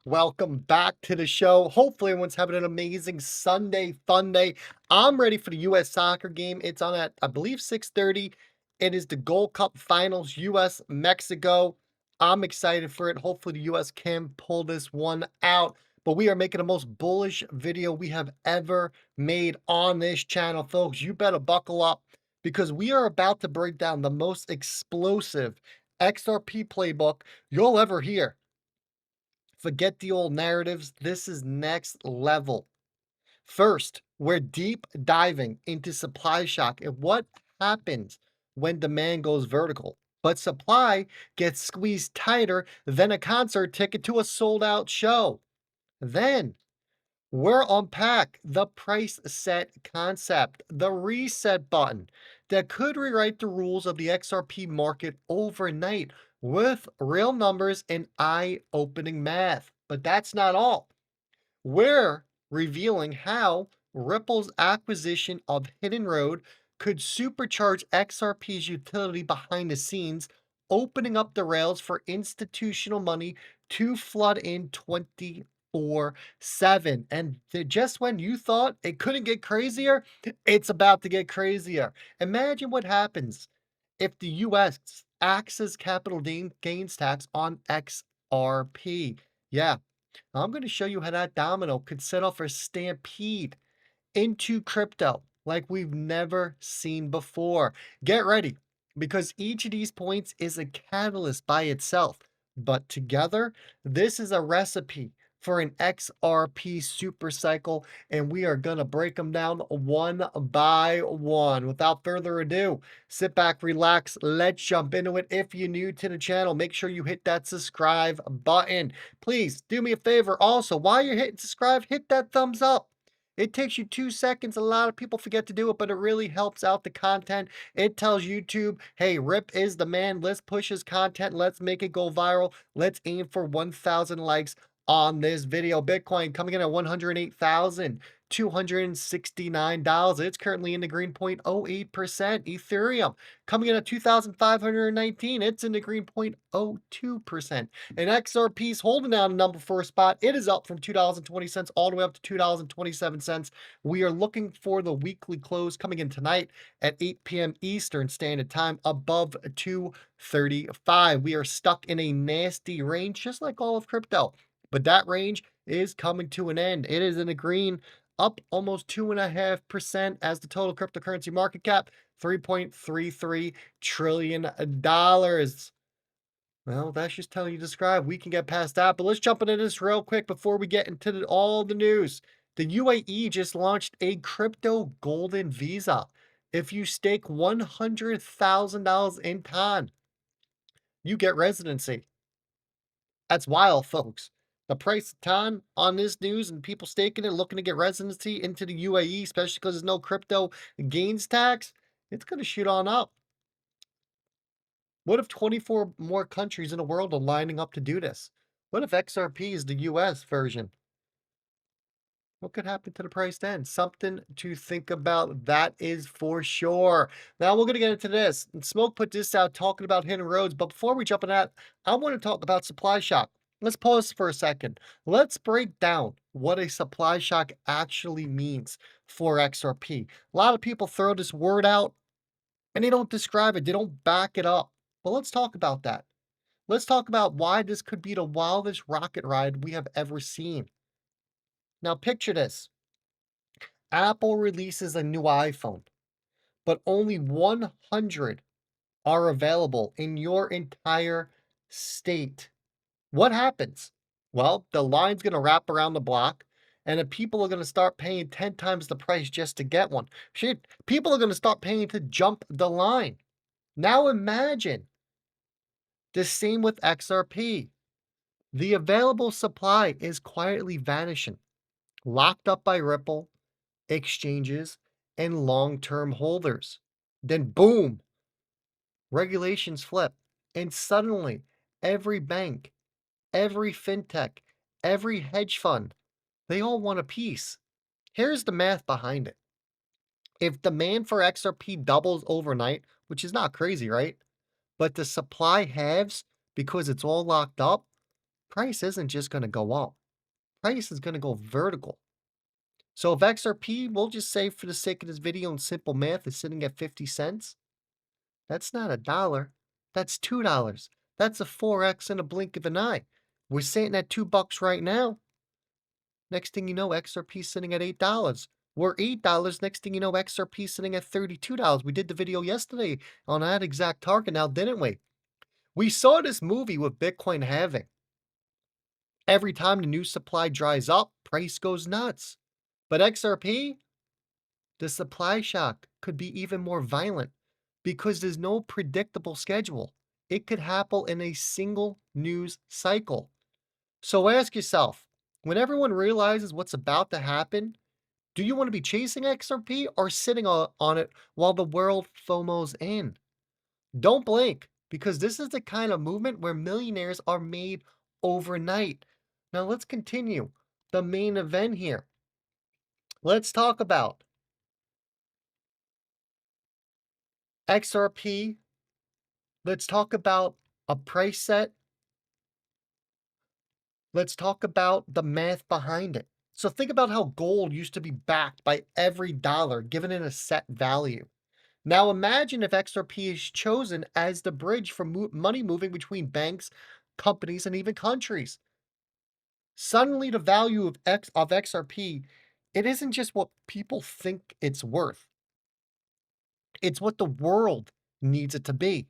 Welcome back to the show. Hopefully, everyone's having an amazing Sunday fun day. I'm ready for the U.S. soccer game. It's on at, I believe, 6:30. It is the Gold Cup Finals, U.S. Mexico. I'm excited for it. Hopefully, the U.S. can pull this one out. But we are making the most bullish video we have ever made on this channel, folks. You better buckle up because we are about to break down the most explosive XRP playbook you'll ever hear. Forget the old narratives. This is next level. First, we're deep diving into supply shock and what happens when demand goes vertical, but supply gets squeezed tighter than a concert ticket to a sold out show. Then, we'll unpack the price set concept, the reset button that could rewrite the rules of the XRP market overnight with real numbers and eye opening math. But that's not all. We're revealing how Ripple's acquisition of Hidden Road could supercharge XRP's utility behind the scenes, opening up the rails for institutional money to flood in 24/7. And just when you thought it couldn't get crazier, it's about to get crazier. Imagine what happens if the US axes capital gains tax on XRP. Yeah, I'm going to show you how that domino could set off a stampede into crypto like we've never seen before. Get ready because each of these points is a catalyst by itself, but together, this is a recipe for an XRP super cycle, and we are going to break them down one by one. Without further ado, sit back, relax, let's jump into it. If you're new to the channel, make sure you hit that subscribe button. Please do me a favor also, while you're hitting subscribe, hit that thumbs up. It takes you 2 seconds. A lot of people forget to do it, but it really helps out the content. It tells YouTube, hey, Rip is the man. Let's push his content. Let's make it go viral. Let's aim for 1,000 likes on this video. Bitcoin coming in at $108,269. It's currently in the green 0.08%. Ethereum coming in at 2,519. It's in the green 0.02%. And XRP's holding down the number 4 spot. It is up from $2.20 all the way up to $2.27. We are looking for the weekly close coming in tonight at 8 p.m. Eastern Standard Time above 235. We are stuck in a nasty range, just like all of crypto. But that range is coming to an end. It is in the green, up almost 2.5% as the total cryptocurrency market cap, $3.33 trillion. Well, that's just telling you to describe. We can get past that, but let's jump into this real quick before we get into all the news. The UAE just launched a crypto golden visa. If you stake $100,000 in TON, you get residency. That's wild, folks. The price of TON on this news and people staking it, looking to get residency into the UAE, especially because there's no crypto gains tax, it's going to shoot on up. What if 24 more countries in the world are lining up to do this? What if XRP is the US version? What could happen to the price then? Something to think about, that is for sure. Now we're going to get into this. And Smoke put this out talking about hidden roads. But before we jump on that, I want to talk about supply shock. Let's pause for a second. Let's break down what a supply shock actually means for XRP. A lot of people throw this word out and they don't describe it, they don't back it up. But let's talk about that. Let's talk about why this could be the wildest rocket ride we have ever seen. Now, picture this. Apple releases a new iPhone, but only 100 are available in your entire state. What happens? Well, the line's going to wrap around the block, and the people are going to start paying 10 times the price just to get one. Shit, people are going to start paying to jump the line. Now imagine the same with XRP. The available supply is quietly vanishing, locked up by Ripple, exchanges, and long-term holders. Then boom, regulations flip, and suddenly every bank, every fintech, every hedge fund, they all want a piece. Here's the math behind it. If demand for XRP doubles overnight, which is not crazy, right? But the supply halves because it's all locked up, Price isn't just going to go up. Price is going to go vertical. So if XRP, we'll just say for the sake of this video and simple math, is sitting at 50 cents, that's not a dollar. That's $2. That's a 4x in a blink of an eye. We're sitting at $2 right now. Next thing you know, XRP is sitting at $8. We're $8. Next thing you know, XRP is sitting at $32. We did the video yesterday on that exact target now, didn't we? We saw this movie with Bitcoin halving. Every time the new supply dries up, price goes nuts. But XRP, the supply shock could be even more violent because there's no predictable schedule. It could happen in a single news cycle. So ask yourself, when everyone realizes what's about to happen, do you want to be chasing XRP or sitting on it while the world FOMOs in? Don't blink, because this is the kind of movement where millionaires are made overnight. Now let's continue the main event here. Let's talk about XRP. Let's talk about a price set. Let's talk about the math behind it. So think about how gold used to be backed by every dollar, given it a set value. Now imagine if XRP is chosen as the bridge for money moving between banks, companies, and even countries. Suddenly the value of XRP, it isn't just what people think it's worth. It's what the world needs it to be.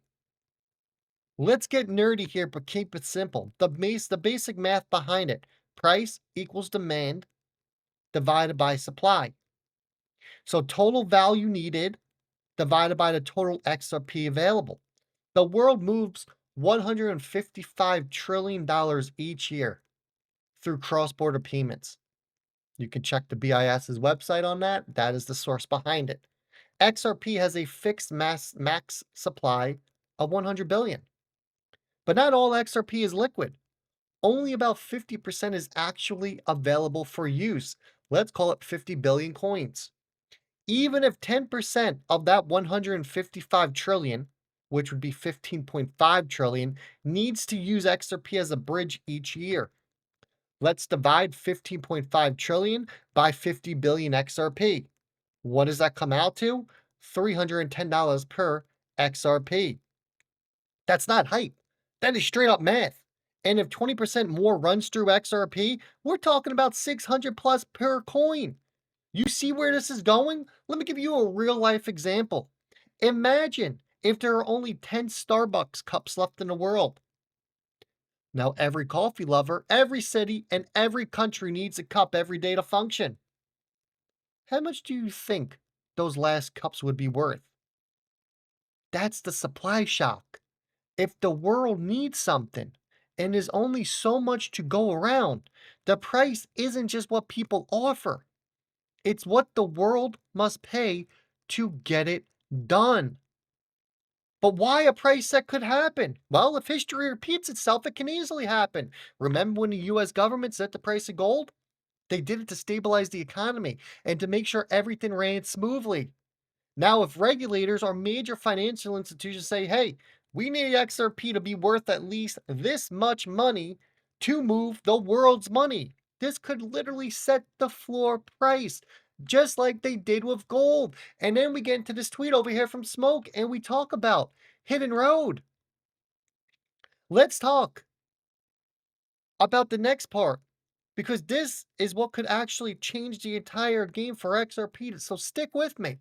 Let's get nerdy here, but keep it simple. The basic math behind it. Price equals demand divided by supply. So total value needed divided by the total XRP available. The world moves $155 trillion each year through cross-border payments. You can check the BIS's website on that. That is the source behind it. XRP has a fixed max supply of 100 billion. But not all XRP is liquid. Only about 50% is actually available for use. Let's call it 50 billion coins. Even if 10% of that 155 trillion, which would be 15.5 trillion, needs to use XRP as a bridge each year. Let's divide 15.5 trillion by 50 billion XRP. What does that come out to? $310 per XRP. That's not hype. That is straight up math. And if 20% more runs through XRP, we're talking about 600 plus per coin. You see where this is going? Let me give you a real life example. Imagine if there are only 10 Starbucks cups left in the world. Now, every coffee lover, every city, and every country needs a cup every day to function. How much do you think those last cups would be worth? That's the supply shock. If the world needs something and there's only so much to go around, the price isn't just what people offer. It's what the world must pay to get it done. But why a price set could happen? Well, if history repeats itself, it can easily happen. Remember when the US government set the price of gold? They did it to stabilize the economy and to make sure everything ran smoothly. Now, if regulators or major financial institutions say, hey, we need XRP to be worth at least this much money to move the world's money, this could literally set the floor price, just like they did with gold. And then we get into this tweet over here from Smoke and we talk about Hidden Road. Let's talk about the next part, because this is what could actually change the entire game for XRP. So stick with me.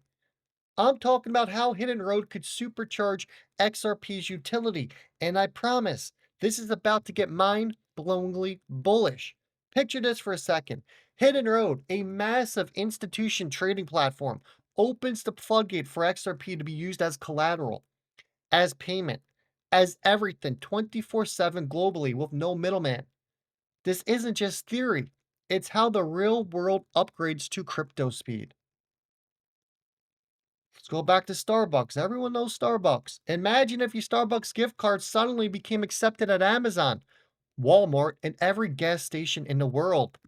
I'm talking about how Hidden Road could supercharge XRP's utility, and I promise this is about to get mind-blowingly bullish. Picture this for a second. Hidden Road, a massive institution trading platform, opens the floodgate for XRP to be used as collateral, as payment, as everything 24/7 globally with no middleman. This isn't just theory, it's how the real world upgrades to crypto speed. Let's go back to Starbucks. Everyone knows Starbucks. Imagine if your Starbucks gift card suddenly became accepted at Amazon, Walmart, and every gas station in the world.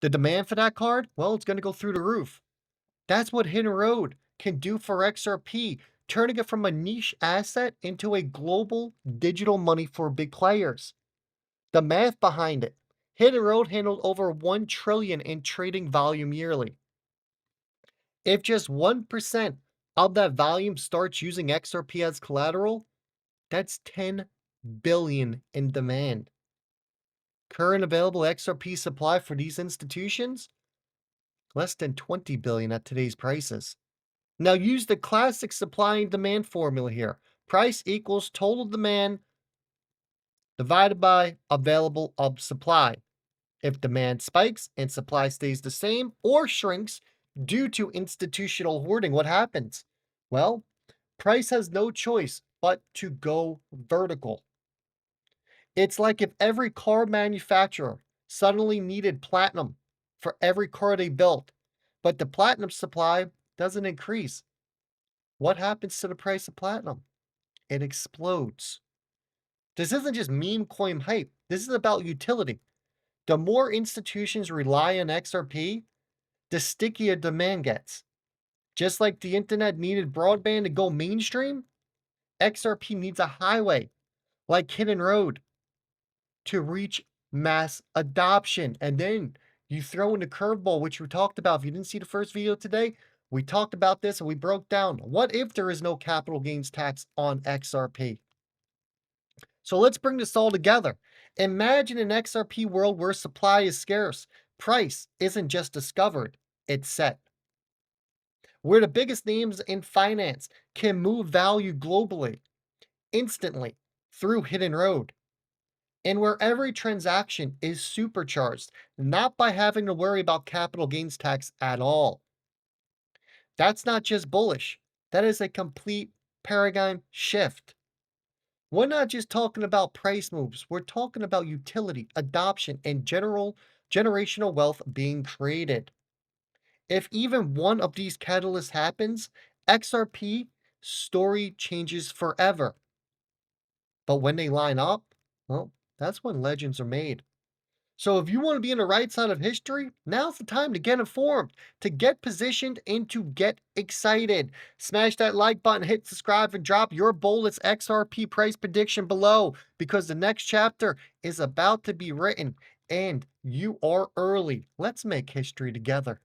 The demand for that card? Well, it's going to go through the roof. That's what Hidden Road can do for XRP, turning it from a niche asset into a global digital money for big players. The math behind it. Hidden Road handled over 1 trillion in trading volume yearly. If just 1% of that volume starts using XRP as collateral, that's 10 billion in demand. Current available XRP supply for these institutions? Less than 20 billion at today's prices. Now use the classic supply and demand formula here. Price equals total demand divided by available of supply. If demand spikes and supply stays the same or shrinks due to institutional hoarding, what happens? Well, price has no choice but to go vertical. It's like if every car manufacturer suddenly needed platinum for every car they built, but the platinum supply doesn't increase. What happens to the price of platinum? It explodes. This isn't just meme coin hype. This is about utility. The more institutions rely on XRP, the stickier demand gets. Just like the internet needed broadband to go mainstream, XRP needs a highway like Hidden Road to reach mass adoption. And then you throw in the curveball, which we talked about. If you didn't see the first video today, we talked about this and we broke down what if there is no capital gains tax on XRP. So let's bring this all together. Imagine an XRP world where supply is scarce. Price isn't just discovered, it's set. Where the biggest names in finance can move value globally, instantly, through Hidden Road. And where every transaction is supercharged, not by having to worry about capital gains tax at all. That's not just bullish, that is a complete paradigm shift. We're not just talking about price moves, we're talking about utility, adoption, and generational wealth being created. If even one of these catalysts happens, XRP story changes forever. But when they line up, well, that's when legends are made. So if you want to be on the right side of history, now's the time to get informed, to get positioned, and to get excited. Smash that like button, hit subscribe, and drop your boldest XRP price prediction below because the next chapter is about to be written and you are early. Let's make history together.